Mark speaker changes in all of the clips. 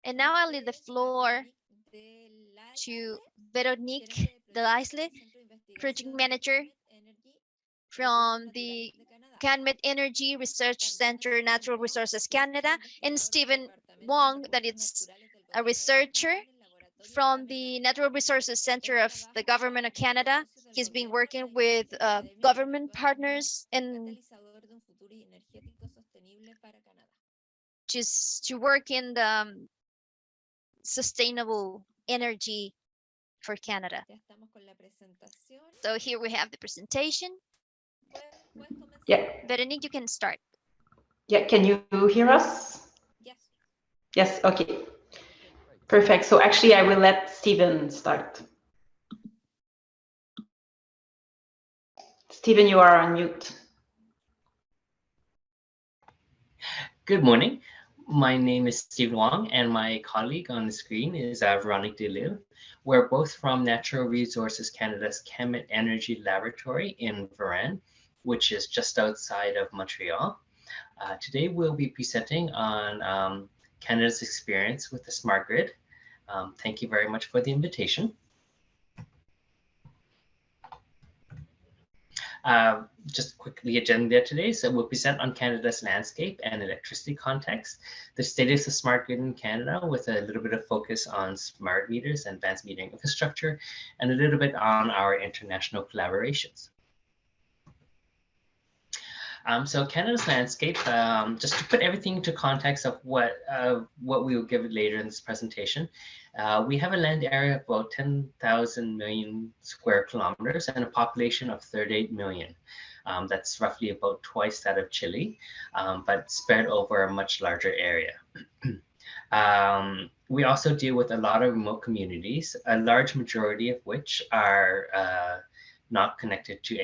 Speaker 1: And now I'll leave the floor to Véronique Delisle, project manager from the Canmet Energy Research Center, Natural Resources Canada, and Stephen Wong, that it's a researcher from the Natural Resources Center of the Government of Canada. He's been working with government partners and just to work in the sustainable energy for Canada. So here we have the presentation.
Speaker 2: Yeah.
Speaker 1: Veronique, you can start.
Speaker 2: Yeah, can you hear us? Yes, okay. Perfect. So actually, I will let Stephen start. Stephen, you are on mute.
Speaker 3: Good morning. My name is Stephen Wong, and my colleague on the screen is Véronique Delisle. We're both from Natural Resources Canada's Canmet Energy Laboratory in Varennes, which is just outside of Montreal. Today, we'll be presenting on Canada's experience with the smart grid. Thank you very much for the invitation. Just quickly agenda today. So we'll present on Canada's landscape and electricity context, the status of smart grid in Canada with a little bit of focus on smart meters and advanced metering infrastructure, and a little bit on our international collaborations. So Canada's landscape, just to put everything into context of what we will give later in this presentation, we have a land area of about 10,000 million square kilometers and a population of 38 million. That's roughly about twice that of Chile, but spread over a much larger area. We also deal with a lot of remote communities, a large majority of which are not connected to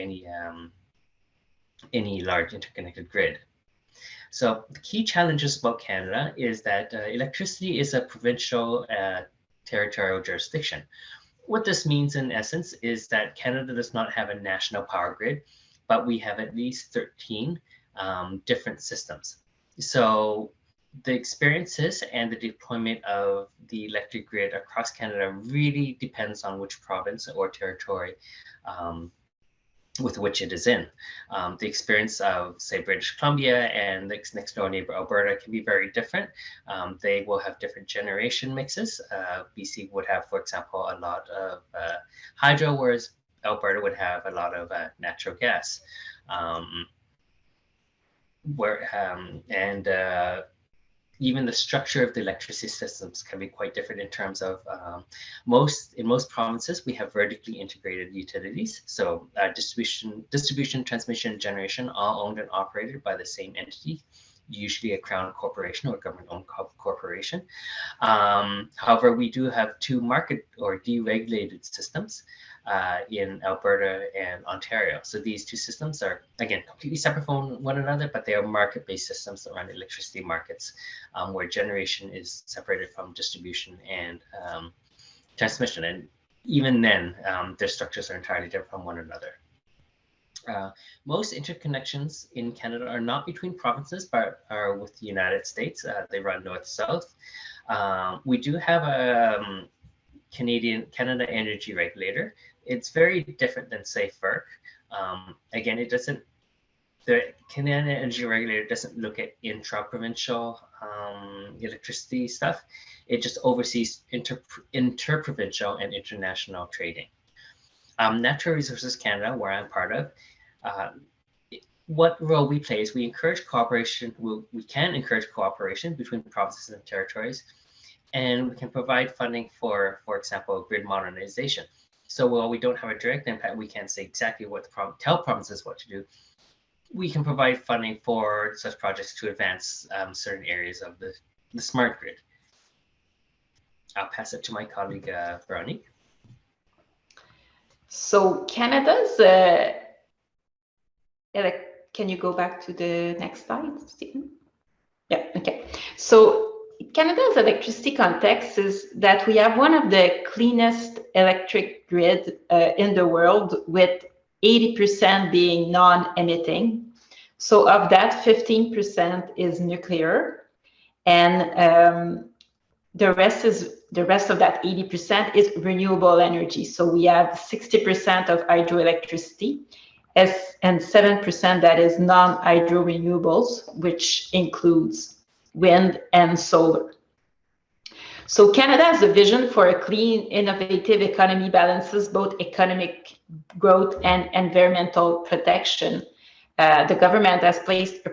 Speaker 3: any large interconnected grid. So the key challenges about Canada is that electricity is a provincial territorial jurisdiction. What this means in essence is that Canada does not have a national power grid, but we have at least 13 different systems. So the experiences and the deployment of the electric grid across Canada really depends on which province or territory with which it is in. The experience of, say, British Columbia and the next door neighbor Alberta can be very different. They will have different generation mixes. BC would have, for example, a lot of hydro, whereas Alberta would have a lot of natural gas. Even the structure of the electricity systems can be quite different in terms of in most provinces, we have vertically integrated utilities. So distribution, transmission, generation, all owned and operated by the same entity, usually a crown corporation or government-owned corporation. However, we do have two market or deregulated systems in Alberta and Ontario. So these two systems are, again, completely separate from one another, but they are market-based systems that run electricity markets, where generation is separated from distribution and transmission. And even then, their structures are entirely different from one another. Most interconnections in Canada are not between provinces, but are with the United States. They run north-south. We do have a Canada Energy Regulator. It's very different than, say, FERC. Again, the Canada Energy Regulator doesn't look at intra-provincial electricity stuff. It just oversees inter-provincial and international trading. Natural Resources Canada, where I'm part of, what role we play is we encourage cooperation. We can encourage cooperation between provinces and territories, and we can provide funding for example, grid modernization. So while we don't have a direct impact, we can't say exactly what tell provinces what to do. We can provide funding for such projects to advance certain areas of the smart grid. I'll pass it to my colleague, Véronique.
Speaker 2: So Canada's, can you go back to the next slide, Stephen? Yeah, okay. So Canada's electricity context is that we have one of the cleanest electric grid in the world, with 80% being non-emitting. So of that, 15% is nuclear. and the rest of that 80% is renewable energy. So we have 60% of hydroelectricity and 7% that is non-hydro renewables, which includes wind and solar. So Canada has a vision for a clean, innovative economy balances both economic growth and environmental protection. The government has placed a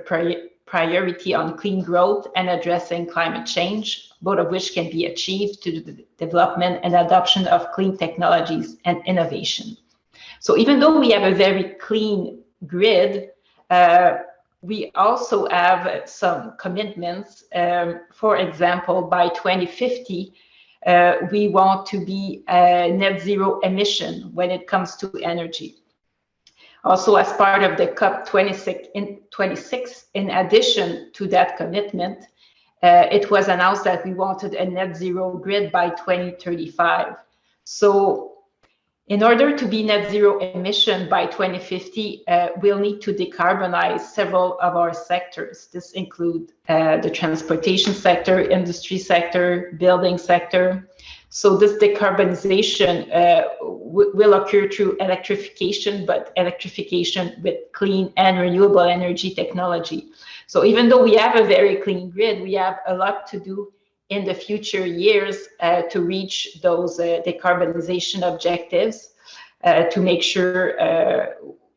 Speaker 2: priority on clean growth and addressing climate change, both of which can be achieved through the development and adoption of clean technologies and innovation. So even though we have a very clean grid, we also have some commitments. For example, by 2050, we want to be net zero emission when it comes to energy. Also, as part of the COP26, in addition to that commitment, it was announced that we wanted a net zero grid by 2035. So in order to be net zero emission by 2050, we'll need to decarbonize several of our sectors. This includes the transportation sector, industry sector, building sector. So this decarbonization will occur through electrification, but electrification with clean and renewable energy technology. So even though we have a very clean grid, we have a lot to do in the future years to reach those decarbonization objectives, to make sure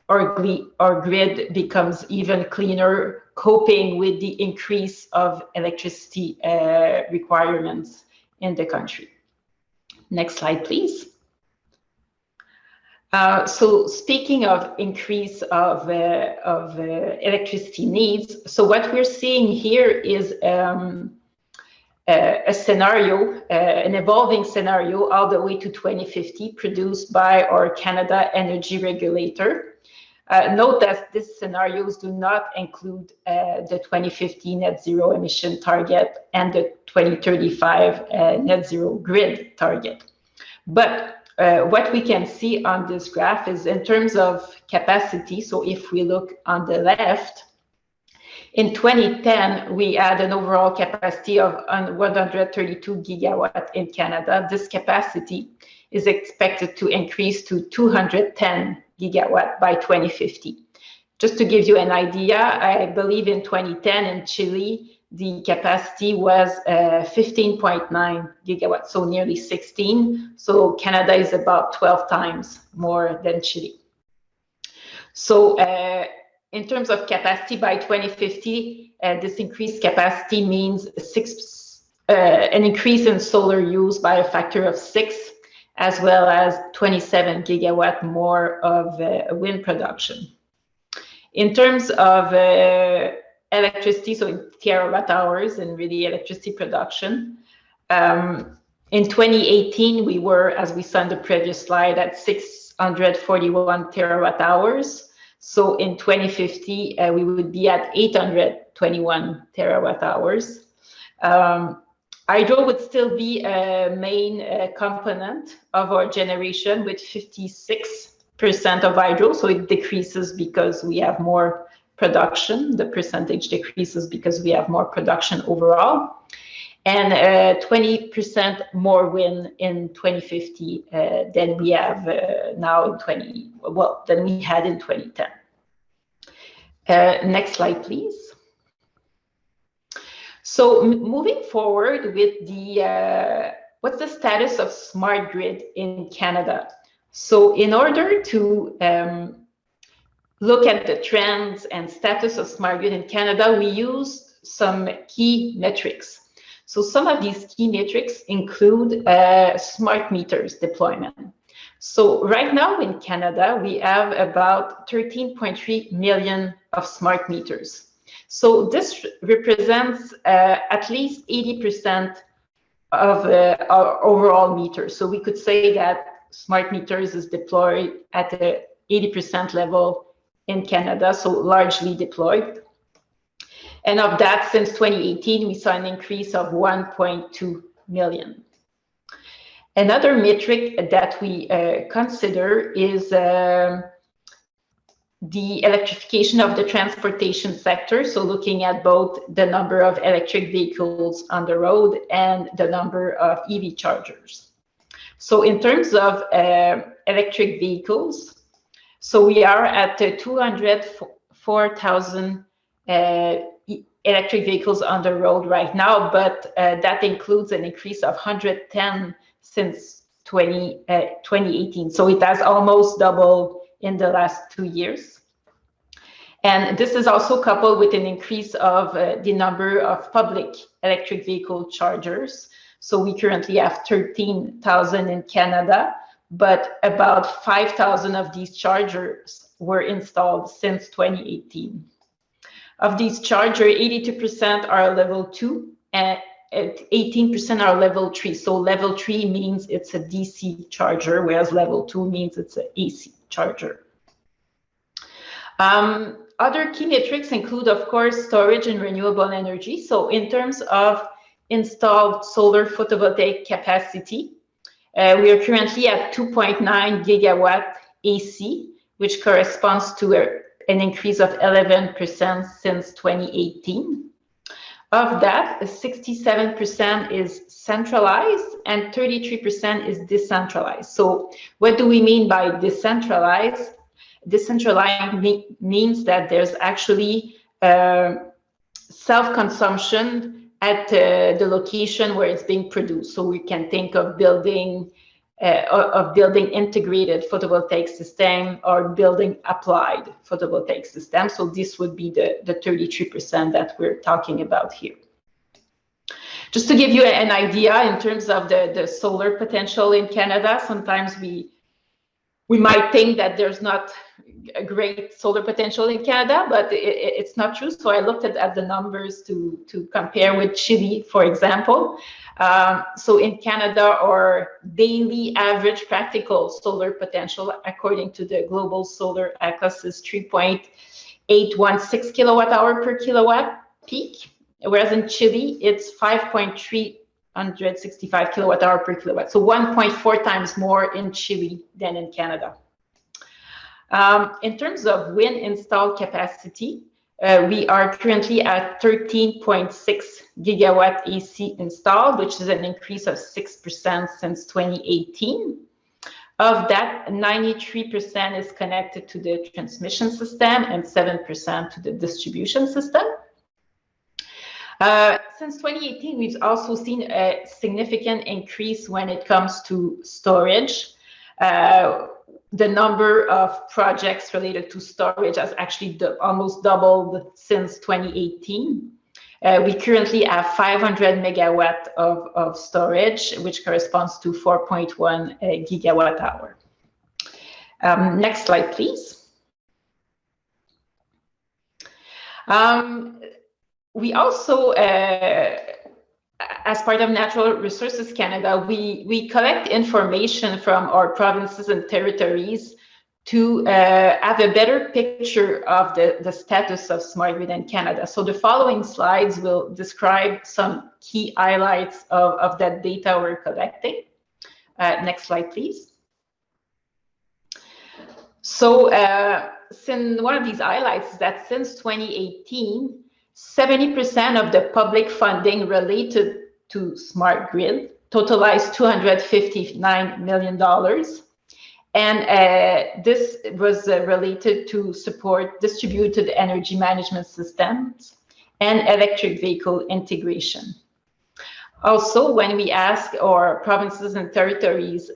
Speaker 2: our grid becomes even cleaner, coping with the increase of electricity requirements in the country. Next slide, please. So speaking of increase of electricity needs, so what we're seeing here is a scenario, an evolving scenario all the way to 2050 produced by our Canada energy regulator. Note that these scenarios do not include the 2050 net zero emission target and the 2035 net zero grid target. But what we can see on this graph is in terms of capacity. So if we look on the left, in 2010, we had an overall capacity of 132 gigawatt in Canada. This capacity is expected to increase to 210 gigawatt by 2050. Just to give you an idea, I believe in 2010 in Chile, the capacity was 15.9 gigawatts, so nearly 16. So Canada is about 12 times more than Chile. So in terms of capacity by 2050, this increased capacity means an increase in solar use by a factor of 6, as well as 27 gigawatt more of wind production. In terms of electricity, so in terawatt hours and really electricity production, in 2018, we were, as we saw in the previous slide, at 641 terawatt hours. So in 2050, we would be at 821 terawatt hours. Hydro would still be a main component of our generation with 56% of hydro. So it decreases because we have more production. The percentage decreases because we have more production overall. And 20% more wind in 2050 than we have now in than we had in 2010. Next slide, please. So moving forward with the what's the status of smart grid in Canada? So in order to look at the trends and status of smart grid in Canada, we use some key metrics. So some of these key metrics include smart meters deployment. So right now in Canada, we have about 13.3 million of smart meters. So this represents at least 80% of our overall meters. So we could say that smart meters is deployed at the 80% level in Canada, so largely deployed. And of that, since 2018, we saw an increase of 1.2 million. Another metric that we consider is the the electrification of the transportation sector, so looking at both the number of electric vehicles on the road and the number of EV chargers. So in terms of electric vehicles, so we are at 204,000 electric vehicles on the road right now, but that includes an increase of 110 since 2018. So it has almost doubled in the last 2 years. And this is also coupled with an increase of the number of public electric vehicle chargers. So we currently have 13,000 in Canada, but about 5,000 of these chargers were installed since 2018. Of these chargers, 82% are level 2 and 18% are level 3. So level 3 means it's a DC charger, whereas level 2 means it's an AC charger. Other key metrics include, of course, storage and renewable energy. So in terms of installed solar photovoltaic capacity, we are currently at 2.9 gigawatt AC, which corresponds to an increase of 11% since 2018. Of that, 67% is centralized and 33% is decentralized. So what do we mean by decentralized? Decentralized means that there's actually self-consumption at the location where it's being produced. So we can think of building integrated photovoltaic system or building applied photovoltaic system. So this would be the 33% that we're talking about here. Just to give you an idea in terms of the solar potential in Canada, sometimes we might think that there's not a great solar potential in Canada, but it's not true. So I looked at the numbers to compare with Chile, for example. So in Canada, our daily average practical solar potential, according to the Global Solar Atlas, is 3.816 kilowatt hour per kilowatt peak, whereas in Chile, it's 5.365 kilowatt hour per kilowatt. So 1.4 times more in Chile than in Canada. In terms of wind installed capacity, we are currently at 13.6 gigawatt AC installed, which is an increase of 6% since 2018. Of that, 93% is connected to the transmission system and 7% to the distribution system. Since 2018, we've also seen a significant increase when it comes to storage. The number of projects related to storage has actually almost doubled since 2018. We currently have 500 megawatt of storage, which corresponds to 4.1 gigawatt hour. Next slide, please. We also, as part of Natural Resources Canada, we collect information from our provinces and territories to have a better picture of the status of smart grid in Canada. So the following slides will describe some key highlights of that data we're collecting. Next slide, please. So one of these highlights is that since 2018, 70% of the public funding related to smart grid totalized $259 million. And this was related to support distributed energy management systems and electric vehicle integration. Also, when we ask our provinces and territories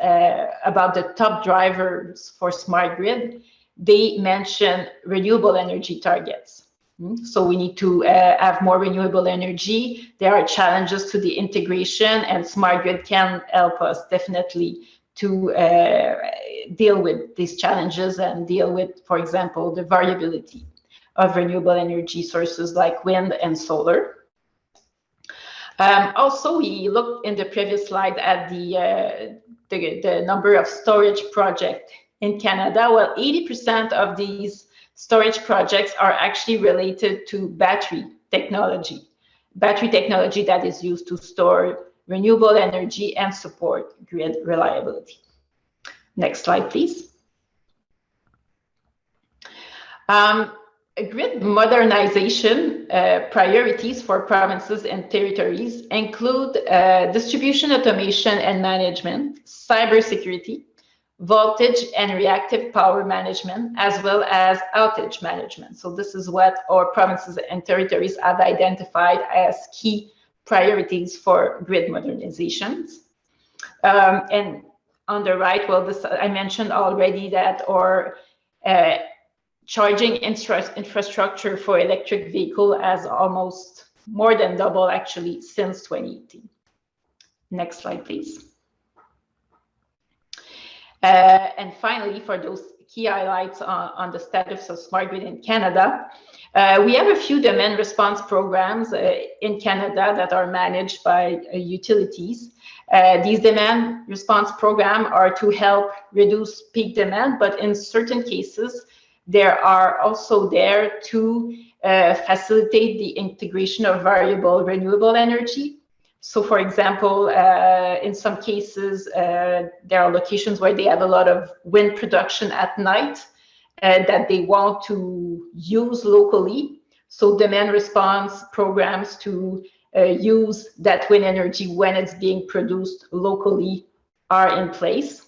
Speaker 2: about the top drivers for smart grid, they mention renewable energy targets. So we need to have more renewable energy. There are challenges to the integration, and smart grid can help us definitely to deal with these challenges and deal with, for example, the variability of renewable energy sources like wind and solar. Also, we looked in the previous slide at the number of storage projects in Canada. Well, 80% of these storage projects are actually related to battery technology that is used to store renewable energy and support grid reliability. Next slide, please. Grid modernization priorities for provinces and territories include distribution automation and management, cybersecurity, voltage and reactive power management, as well as outage management. So this is what our provinces and territories have identified as key priorities for grid modernizations. And on the right, well, this I mentioned already that our charging infrastructure for electric vehicle has almost more than doubled actually since 2018. Next slide, please. And finally, for those key highlights on the status of smart grid in Canada, we have a few demand response programs in Canada that are managed by utilities. These demand response programs are to help reduce peak demand, but in certain cases, they are also there to facilitate the integration of variable renewable energy. So, for example, in some cases, there are locations where they have a lot of wind production at night that they want to use locally. So demand response programs to use that wind energy when it's being produced locally are in place.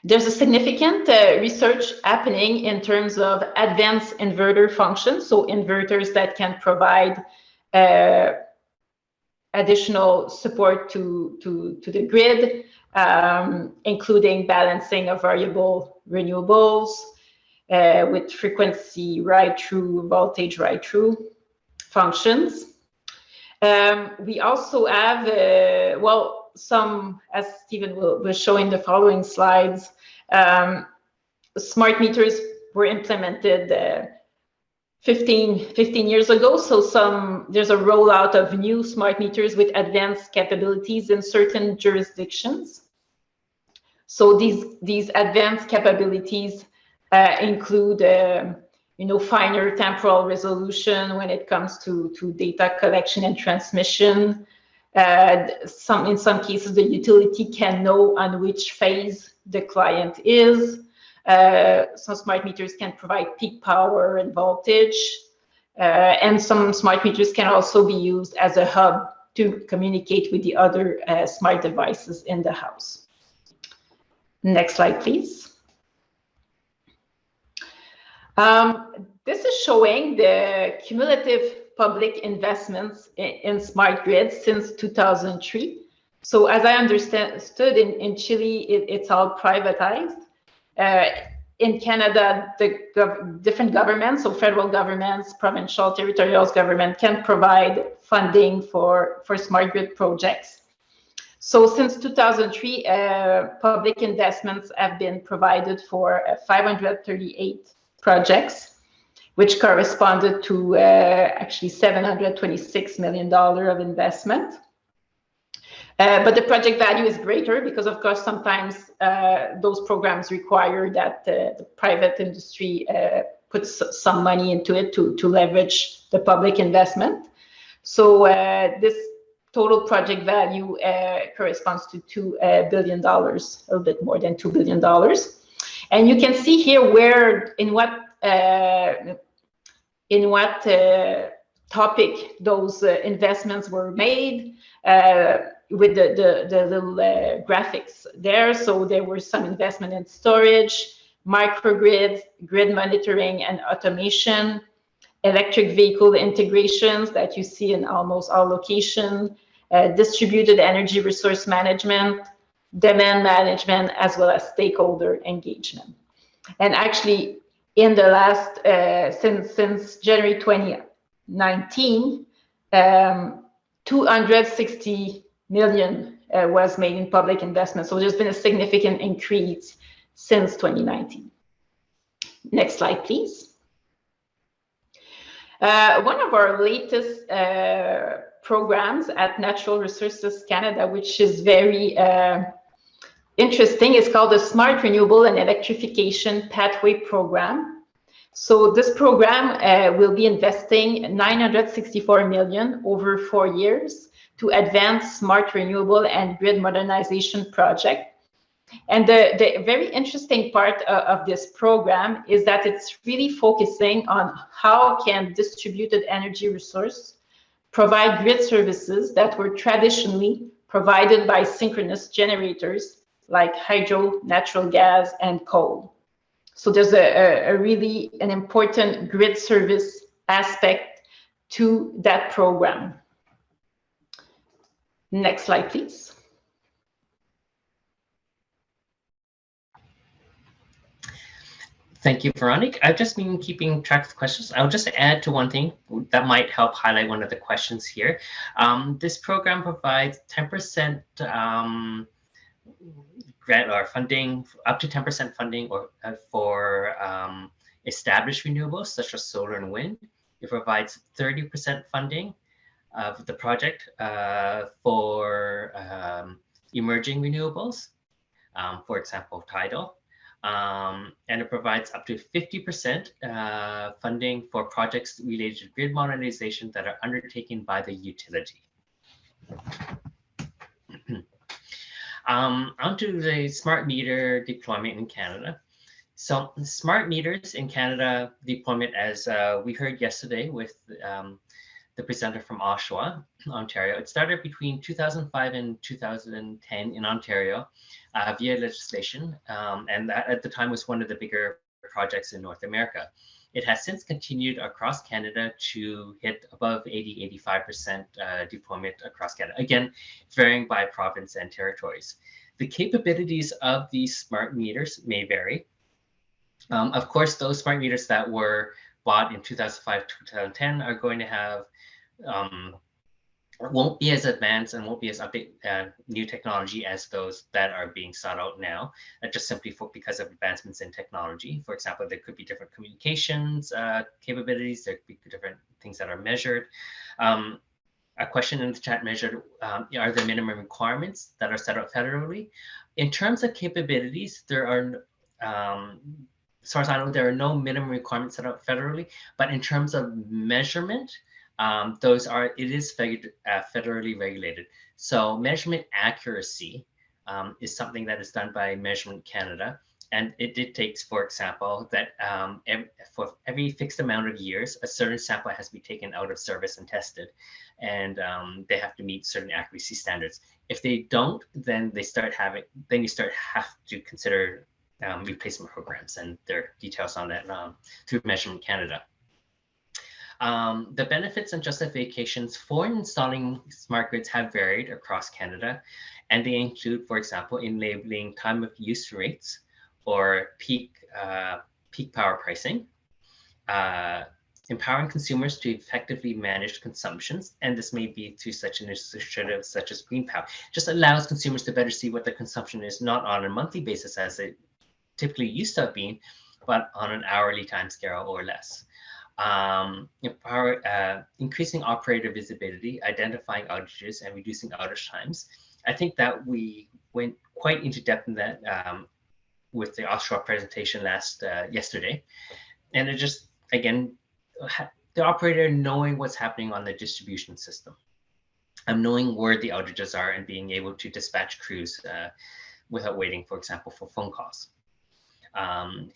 Speaker 2: There's a significant research happening in terms of advanced inverter functions, so inverters that can provide additional support to the grid, including balancing of variable renewables with frequency ride-through, voltage ride-through functions. We also have, well, some, as Stephen will show in the following slides, smart meters were implemented 15 years ago. So there's a rollout of new smart meters with advanced capabilities in certain jurisdictions. So these advanced capabilities include finer temporal resolution when it comes to data collection and transmission. In some cases, the utility can know on which phase the client is. Some smart meters can provide peak power and voltage. And some smart meters can also be used as a hub to communicate with the other smart devices in the house. Next slide, please. This is showing the cumulative public investments in smart grids since 2003. So as I understood, in Chile, it's all privatized. In Canada, the different governments, so federal governments, provincial, territorial government, can provide funding for smart grid projects. So since 2003, public investments have been provided for 538 projects, which corresponded to actually $726 million of investment. But the project value is greater because, of course, sometimes those programs require that the private industry puts some money into it to leverage the public investment. So this total project value corresponds to $2 billion, a little bit more than $2 billion. And you can see here where, in what topic those investments were made, with the little graphics there. So there were some investment in storage, microgrids, grid monitoring and automation, electric vehicle integrations that you see in almost all locations, distributed energy resource management, demand management, as well as stakeholder engagement. And actually, in the last, since January 2019, 260 million was made in public investment. So there's been a significant increase since 2019. Next slide, please. One of our latest programs at Natural Resources Canada, which is very interesting, is called the Smart Renewable and Electrification Pathway Program. So this program will be investing 964 million over 4 years to advance smart renewable and grid modernization project. And the very interesting part of this program is that it's really focusing on how can distributed energy resource provide grid services that were traditionally provided by synchronous generators like hydro, natural gas, and coal. So there's a really an important grid service aspect to that program. Next slide, please.
Speaker 3: Thank you, Véronique. I've just been keeping track of the questions. I'll just add to one thing that might help highlight one of the questions here. This program provides 10% grant or funding, up to 10% funding or for established renewables such as solar and wind. It provides 30% funding of the project for emerging renewables, for example, tidal. And it provides up to 50% funding for projects related to grid modernization that are undertaken by the utility. Onto the smart meter deployment in Canada. So smart meters in Canada deployment, as we heard yesterday with the presenter from Oshawa, Ontario. It started between 2005 and 2010 in Ontario via legislation, and that at the time was one of the bigger projects in North America. It has since continued across Canada to hit above 80-85% deployment across Canada. Again, varying by province and territories. The capabilities of these smart meters may vary. Of course, those smart meters that were bought in 2005 to 2010 are going to have won't be as advanced and won't be as new technology as those that are being sought out now, just simply because of advancements in technology. For example, there could be different communications capabilities, there could be different things that are measured. A question in the chat measured, are there minimum requirements that are set out federally? In terms of capabilities, there are, as far as I know, there are no minimum requirements set out federally, but in terms of measurement, it is federally regulated. So measurement accuracy is something that is done by Measurement Canada. And it dictates, for example, that for every fixed amount of years, a certain sample has to be taken out of service and tested. And they have to meet certain accuracy standards. If they don't, then you have to consider replacement programs, and there are details on that through Measurement Canada. The benefits and justifications for installing smart grids have varied across Canada, and they include, for example, enabling time of use rates or peak power pricing, empowering consumers to effectively manage consumptions, and this may be through such initiatives such as green power. Just allows consumers to better see what their consumption is, not on a monthly basis as it typically used to have been, but on an hourly timescale or less. Increasing operator visibility, identifying outages, and reducing outage times. I think that we went quite into depth in that with the Oshawa presentation yesterday. And it just, again, the operator knowing what's happening on the distribution system, knowing where the outages are and being able to dispatch crews without waiting, for example, for phone calls.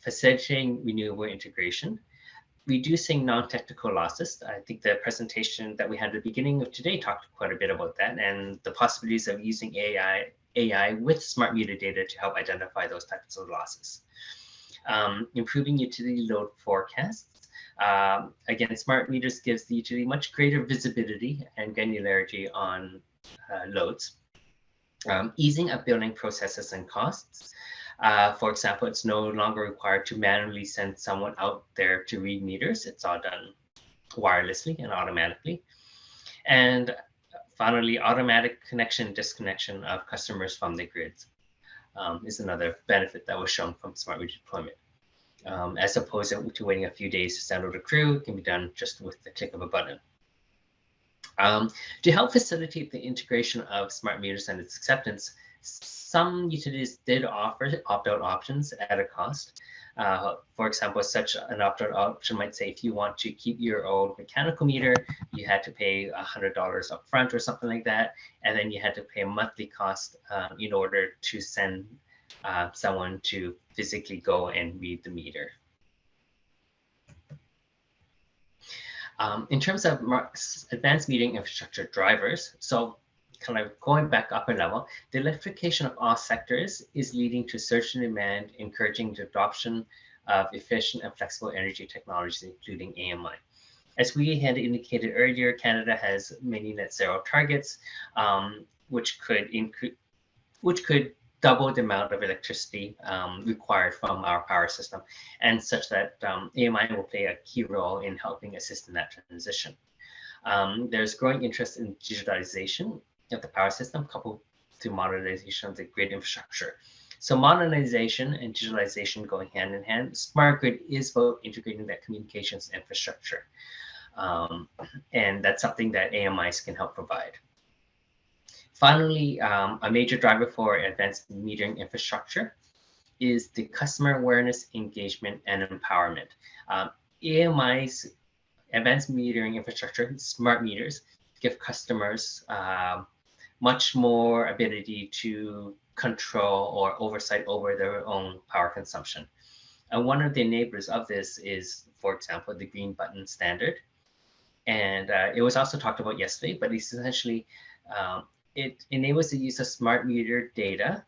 Speaker 3: Facilitating renewable integration, reducing non-technical losses. I think the presentation that we had at the beginning of today talked quite a bit about that, and the possibilities of using AI with smart meter data to help identify those types of losses. Improving utility load forecasts. Again, smart meters gives the utility much greater visibility and granularity on loads. Easing of billing processes and costs. For example, it's no longer required to manually send someone out there to read meters. It's all done wirelessly and automatically. And finally, automatic connection and disconnection of customers from the grids is another benefit that was shown from smart meter deployment. As opposed to waiting a few days to send out a crew, it can be done just with the click of a button. To help facilitate the integration of smart meters and its acceptance, some utilities did offer opt-out options at a cost. For example, such an opt-out option might say if you want to keep your old mechanical meter, you had to pay $100 upfront or something like that, and then you had to pay a monthly cost in order to send someone to physically go and read the meter. In terms of advanced metering infrastructure drivers, so kind of going back up a level, the electrification of all sectors is leading to surge in demand, encouraging the adoption of efficient and flexible energy technologies, including AMI. As we had indicated earlier, Canada has many net zero targets, which could double the amount of electricity required from our power system, and such that AMI will play a key role in helping assist in that transition. There's growing interest in digitalization of the power system coupled to modernization of the grid infrastructure. So modernization and digitalization going hand in hand. Smart grid is about integrating that communications infrastructure. And that's something that AMIs can help provide. Finally, a major driver for advanced metering infrastructure is the customer awareness, engagement, and empowerment. AMI's advanced metering infrastructure, smart meters, give customers much more ability to control or oversight over their own power consumption. And one of the enablers of this is, for example, the green button standard. And it was also talked about yesterday, but essentially it enables the use of smart meter data,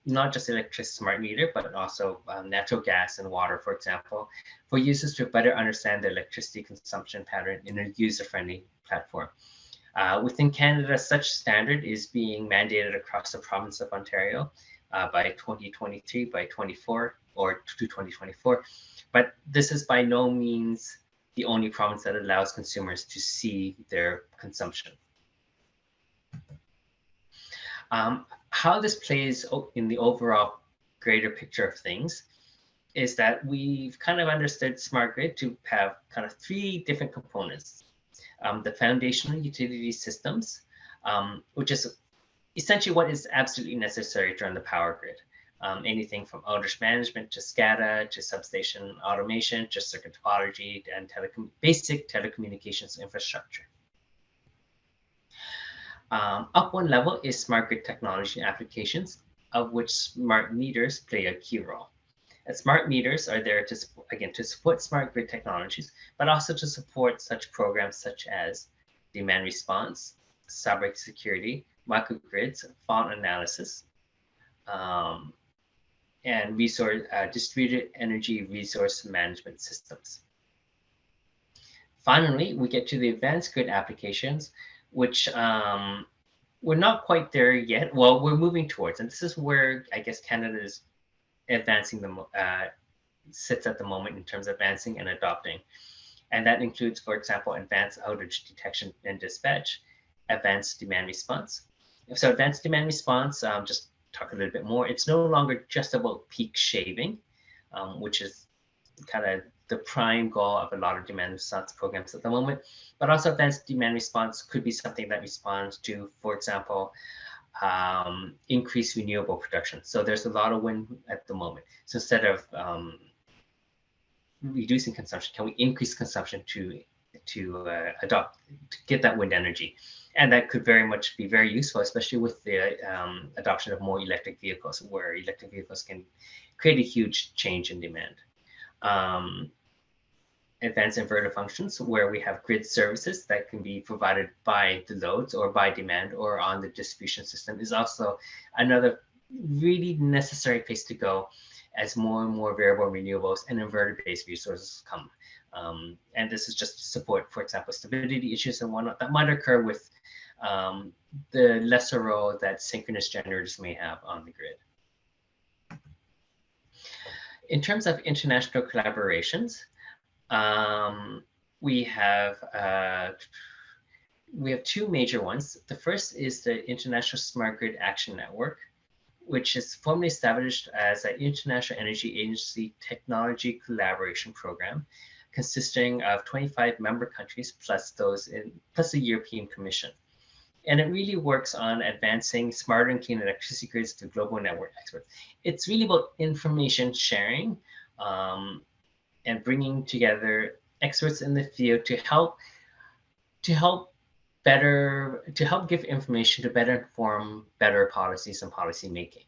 Speaker 3: not just electric smart meter, but also natural gas and water, for example, for users to better understand the electricity consumption pattern in a user-friendly platform. Within Canada, such standard is being mandated across the province of Ontario by 2023, by 24, or to 2024. But this is by no means the only province that allows consumers to see their consumption. How this plays in the overall greater picture of things is that we've kind of understood smart grid to have kind of three different components. The foundational utility systems, which is essentially what is absolutely necessary to run the power grid. Anything from outage management to SCADA to substation automation to circuit topology and basic telecommunications infrastructure. Up one level is smart grid technology applications, of which smart meters play a key role. And smart meters are there to support smart grid technologies, but also to support such programs such as demand response, cybersecurity, microgrids, fault analysis, and distributed energy resource management systems. Finally, we get to the advanced grid applications, which we're not quite there yet. Well, we're moving towards, and this is where I guess Canada is advancing sits at the moment in terms of advancing and adopting. And that includes, for example, advanced outage detection and dispatch, advanced demand response. So advanced demand response, just talk a little bit more. It's no longer just about peak shaving, which is kind of the prime goal of a lot of demand response programs at the moment, but also advanced demand response could be something that responds to, for example, increased renewable production. So there's a lot of wind at the moment. So instead of reducing consumption, can we increase consumption to get that wind energy? And that could very much be very useful, especially with the adoption of more electric vehicles, where electric vehicles can create a huge change in demand. Advanced inverter functions, where we have grid services that can be provided by the loads or by demand or on the distribution system, is also another really necessary place to go as more and more variable renewables and inverter-based resources come. And this is just to support, for example, stability issues and whatnot that might occur with the lesser role that synchronous generators may have on the grid. In terms of international collaborations, we have two major ones. The first is the International Smart Grid Action Network, which is formally established as an International Energy Agency technology collaboration program, consisting of 25 member countries plus the European Commission. And it really works on advancing smarter and clean electricity grids to global network experts. It's really about information sharing and bringing together experts in the field to help give information to better inform better policies and policy making.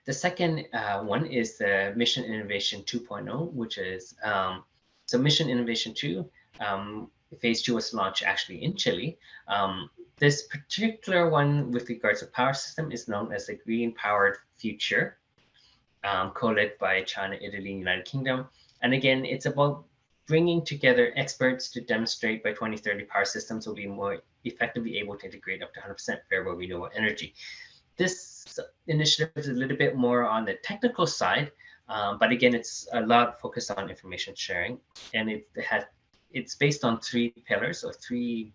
Speaker 3: The second one is the Mission Innovation 2.0, which is so Mission Innovation 2. Phase 2 was launched actually in Chile. This particular one with regards to power system is known as the Green Powered Future, co-led by China, Italy, United Kingdom. And again, it's about bringing together experts to demonstrate by 2030 power systems will be more effectively able to integrate up to 100% variable renewable energy. This initiative is a little bit more on the technical side, but again, it's a lot focused on information sharing, and it's based on 3 pillars or three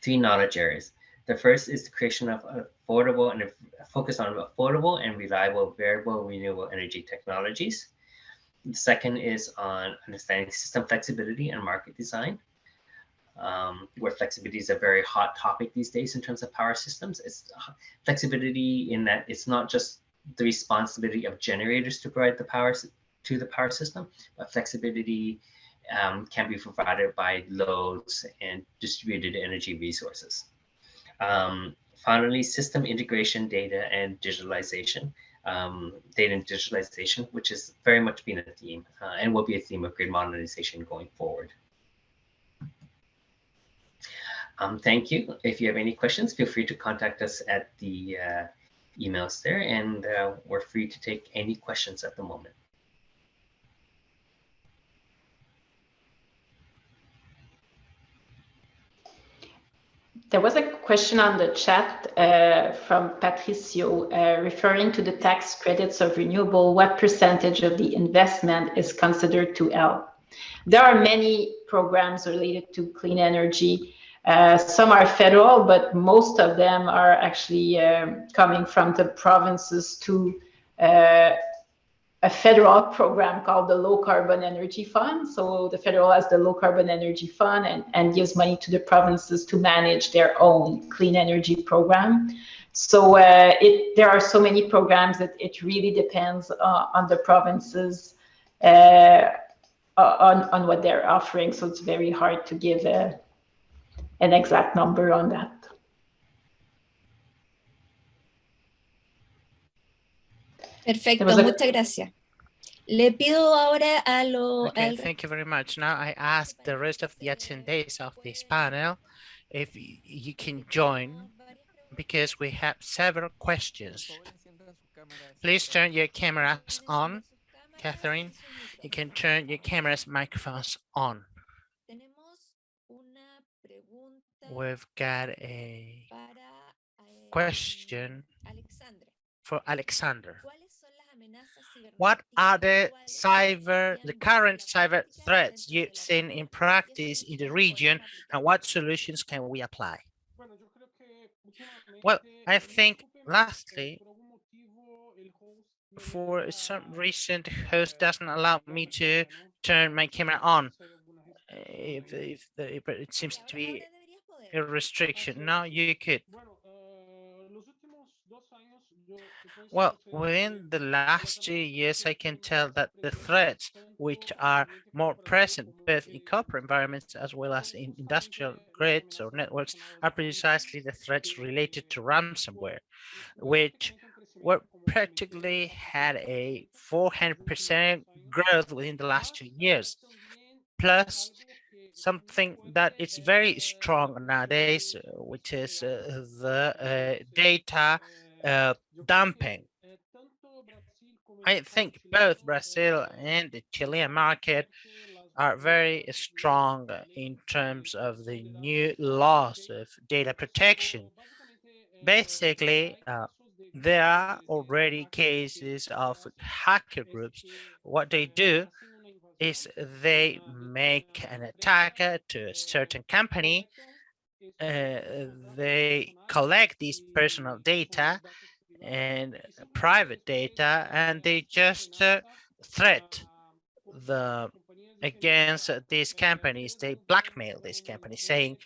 Speaker 3: knowledge areas. The first is the creation of affordable and focus on affordable and reliable variable renewable energy technologies. The second is on understanding system flexibility and market design, where flexibility is a very hot topic these days in terms of power systems. It's flexibility in that it's not just the responsibility of generators to provide the power to the power system, but flexibility can be provided by loads and distributed energy resources. Finally, system integration, data and digitalization. Data and digitalization, which has very much been a theme and will be a theme of grid modernization going forward. Thank you. If you have any questions, feel free to contact us at the emails there, and we're free to take any questions at the moment.
Speaker 2: There was a question on the chat from Patricio referring to the tax credits of renewable. What percentage of the investment is considered to help? There are many programs related to clean energy. Some are federal, but most of them are actually coming from the provinces to a federal program called the Low Carbon Energy Fund. So the federal has the Low Carbon Energy Fund and gives money to the provinces to manage their own clean energy program. So there are so many programs that it really depends on the provinces on what they're offering. So it's very hard to give an exact number on that.
Speaker 4: Perfecto, muchas gracias. Le pido ahora a
Speaker 5: Okay, thank you very much. Now I ask the rest of the attendees of this panel if you can join, because we have several questions. Please turn your cameras on. Catherine, you can turn your cameras, microphones on. We've got a question for Alexander. What are the current cyber threats you've seen in practice in the region, and what solutions can we apply? Well, I think lastly, for some reason, the host doesn't allow me to turn my camera on. If it seems to be a restriction. Now you could. Well, within the last 2 years, I can tell that the threats which are more present both in corporate environments as well as in industrial grids or networks are precisely the threats related to ransomware, which were practically had a 400% growth within the last 2 years. Plus, something that is very strong nowadays, which is the data dumping. I think both Brazil and the Chilean market are very strong in terms of the new laws of data protection. Basically, there are already cases of hacker groups. What they do is they make an attack to a certain company. They collect these personal data and private data, and they just threat against these companies. They blackmail these companies, saying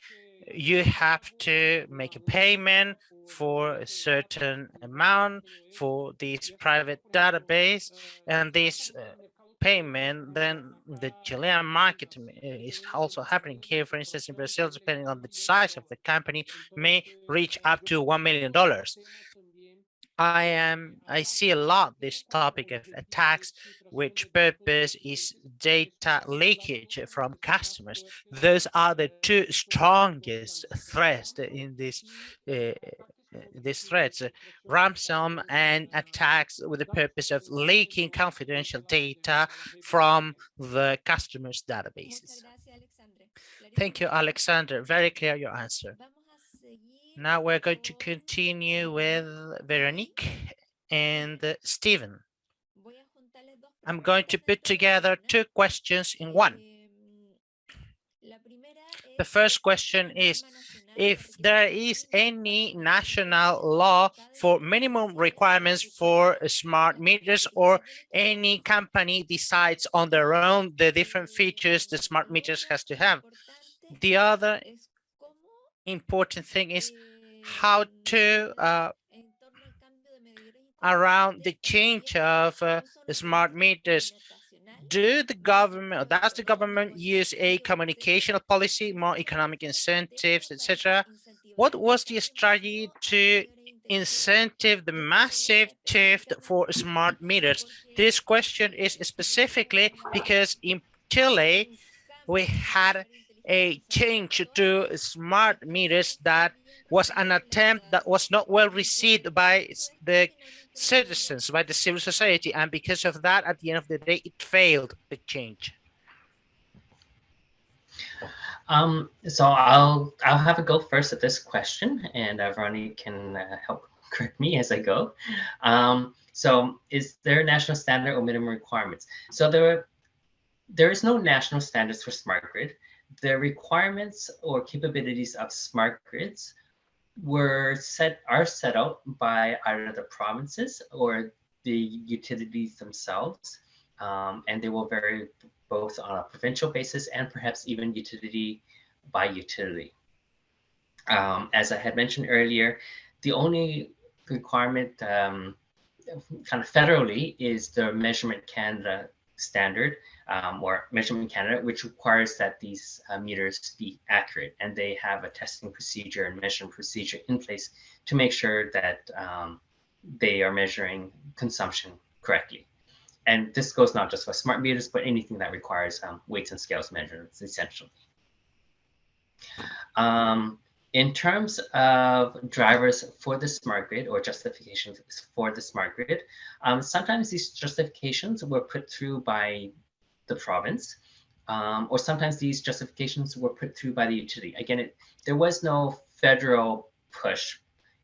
Speaker 5: you have to make a payment for a certain amount for this private database, and this payment, then the Chilean market is also happening here. For instance, in Brazil, depending on the size of the company, may reach up to $1 million. I see a lot this topic of attacks, which purpose is data leakage from customers. Those are the two strongest threats in uh, these threats, ransom and attacks with the purpose of leaking confidential data from the customers' databases. Thank you, Alexander. Very clear your answer. Now we're going to continue with Veronique and Stephen. I'm going to put together two questions in one. The first question is if there is any national law for minimum requirements for smart meters, or any company decides on their own the different features the smart meters has to have. The other important thing is how to around the change of smart meters. Does the government use a communicational policy, more economic incentives, etc.? What was the strategy to incentive the massive shift for smart meters? This question is specifically because in Chile, we had a change to smart meters that was an attempt that was not well received by the citizens, by the civil society, and because of that, at the end of the day, it failed the change.
Speaker 3: So I'll have a go first at this question, and Véronique can help correct me as I go. So is there a national standard or minimum requirements? So there is no national standards for smart grid. The requirements or capabilities of smart grids are set out by either the provinces or the utilities themselves, and they will vary both on a provincial basis and perhaps even utility by utility. As I had mentioned earlier, the only requirement kind of federally is the Measurement Canada standard, or Measurement Canada, which requires that these meters be accurate, and they have a testing procedure and measurement procedure in place to make sure that they are measuring consumption correctly. And this goes not just for smart meters, but anything that requires weights and scales measurements, essentially. In terms of drivers for the smart grid or justifications for the smart grid, sometimes these justifications were put through by the province, or sometimes these justifications were put through by the utility. Again, there was no federal push.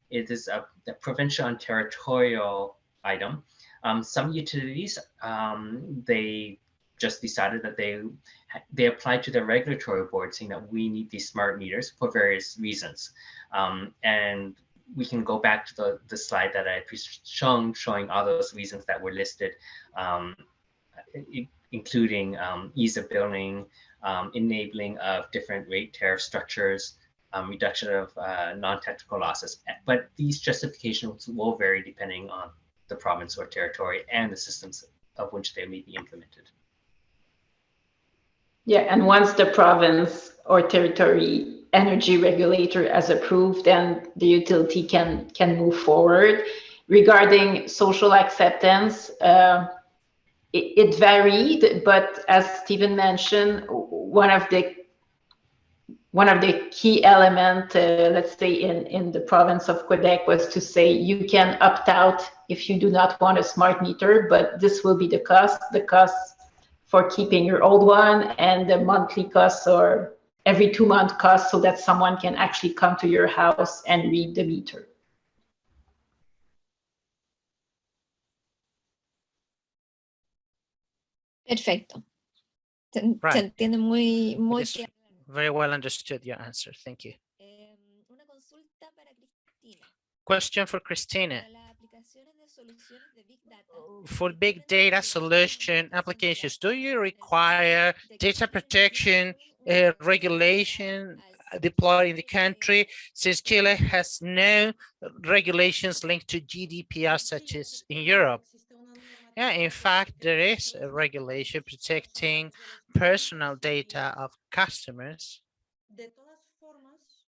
Speaker 3: It is a provincial and territorial item. Some utilities, they just decided that they applied to the regulatory board saying that we need these smart meters for various reasons. And we can go back to the slide that I showing all those reasons that were listed, including ease of billing, enabling of different rate tariff structures, reduction of non-technical losses. But these justifications will vary depending on the province or territory and the systems of which they may be implemented.
Speaker 2: Yeah, and once the province or territory energy regulator has approved, then the utility can move forward. Regarding social acceptance, it varied, but as Stephen mentioned, one of the key element, let's say in the province of Quebec, was to say you can opt out if you do not want a smart meter, but this will be the cost for keeping your old one, and the monthly costs or every 2 month cost, so that someone can actually come to your house and read the meter.
Speaker 4: Perfecto. Se
Speaker 5: Right.
Speaker 4: entiende muy
Speaker 5: It's
Speaker 4: claro.
Speaker 5: very well understood your answer. Thank you. Question for Christina. For big data solution applications, do you require data protection regulation deployed in the country, since Chile has no regulations linked to GDPR such as in Europe? Yeah, in fact, there is a regulation protecting personal data of customers.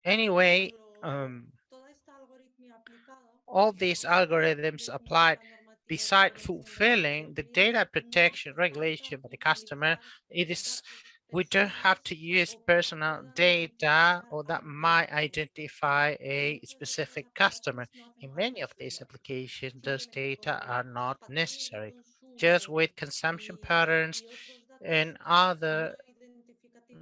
Speaker 5: Anyway, all these algorithms applied beside fulfilling the data protection regulation by the customer, we don't have to use personal data or that might identify a specific customer. In many of these applications, those data are not necessary. Just with consumption patterns and other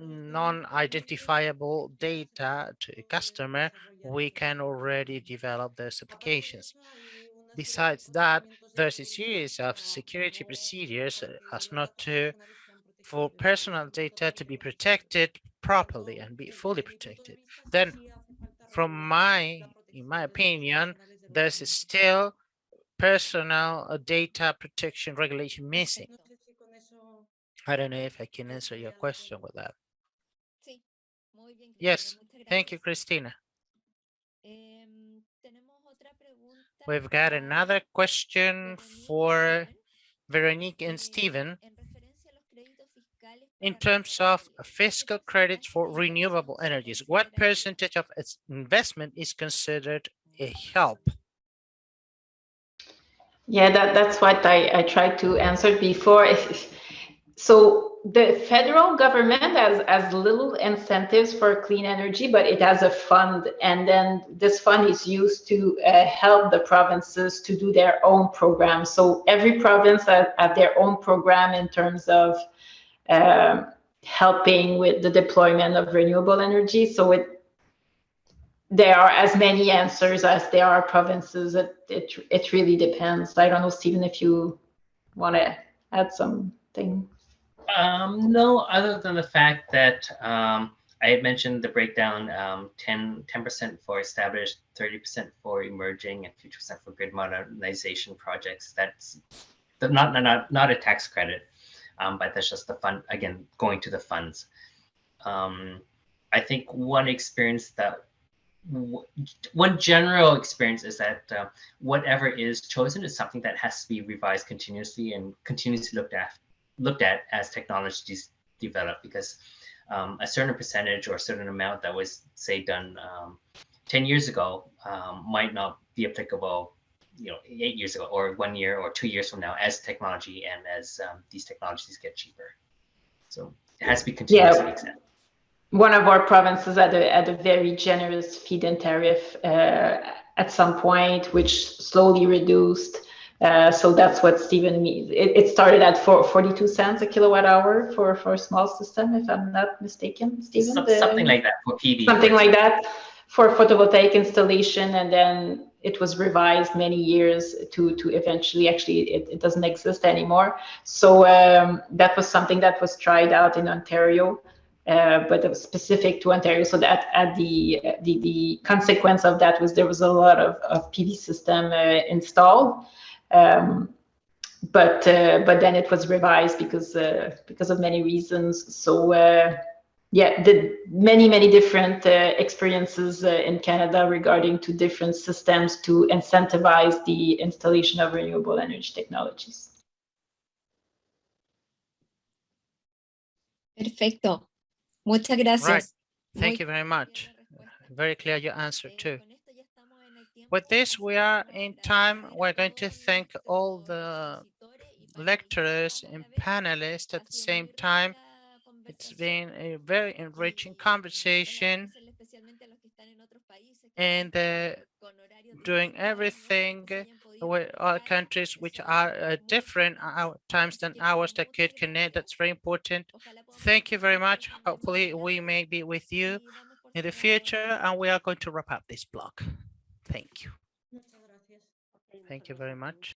Speaker 5: non-identifiable data to a customer, we can already develop those applications. Besides that, there's a series of security procedures as not to for personal data to be protected properly and be fully protected. Then, in my opinion, there's still personal data protection regulation missing. I don't know if I can answer your question with that. Yes, thank you, Christina. We've got another question for Veronique and Stephen. In terms of fiscal credits for renewable energies, what percentage of its investment is considered a help?
Speaker 2: Yeah, that's what I tried to answer before. So the federal government has little incentives for clean energy, but it has a fund, and then this fund is used to help the provinces to do their own programs. So every province have their own program in terms of helping with the deployment of renewable energy. So there are as many answers as there are provinces. It really depends. I don't know, Stephen, if you want to add something.
Speaker 3: No, other than the fact that I had mentioned the breakdown, 10% for established, 30% for emerging, and 50% for grid modernization projects. That's not a tax credit, but that's just the fund, again, going to the funds. I think one general experience is that whatever is chosen is something that has to be revised continuously and continuously looked at as technologies develop, because a certain percentage or a certain amount that was, say, done 10 years ago might not be applicable 8 years ago or 1 year or 2 years from now, as technology and as these technologies get cheaper. So it has to be continuously examined.
Speaker 2: One of our provinces had a very generous feed-in tariff at some point, which slowly reduced. So that's what Stephen means. It started at 42 cents a kilowatt hour for a small system, if I'm not mistaken, Stephen.
Speaker 3: Something like that for PV.
Speaker 2: Something like that for photovoltaic installation, and then it was revised many years to eventually, actually, it doesn't exist anymore. So that was something that was tried out in Ontario. But it was specific to Ontario. So that the consequence of that was there was a lot of PV system installed, but then it was revised because of many reasons. So yeah, the many different experiences in Canada regarding to different systems to incentivize the installation of renewable energy technologies.
Speaker 4: Perfecto. Muchas gracias.
Speaker 5: Right. Thank you very much. Very clear your answer too. With this, we are in time. We're going to thank all the lecturers and panelists at the same time. It's been a very enriching conversation, and doing everything with our countries which are different times than ours that could connect. That's very important. Thank you very much. Hopefully we may be with you in the future, and we are going to wrap up this block. Thank you. Thank you very much.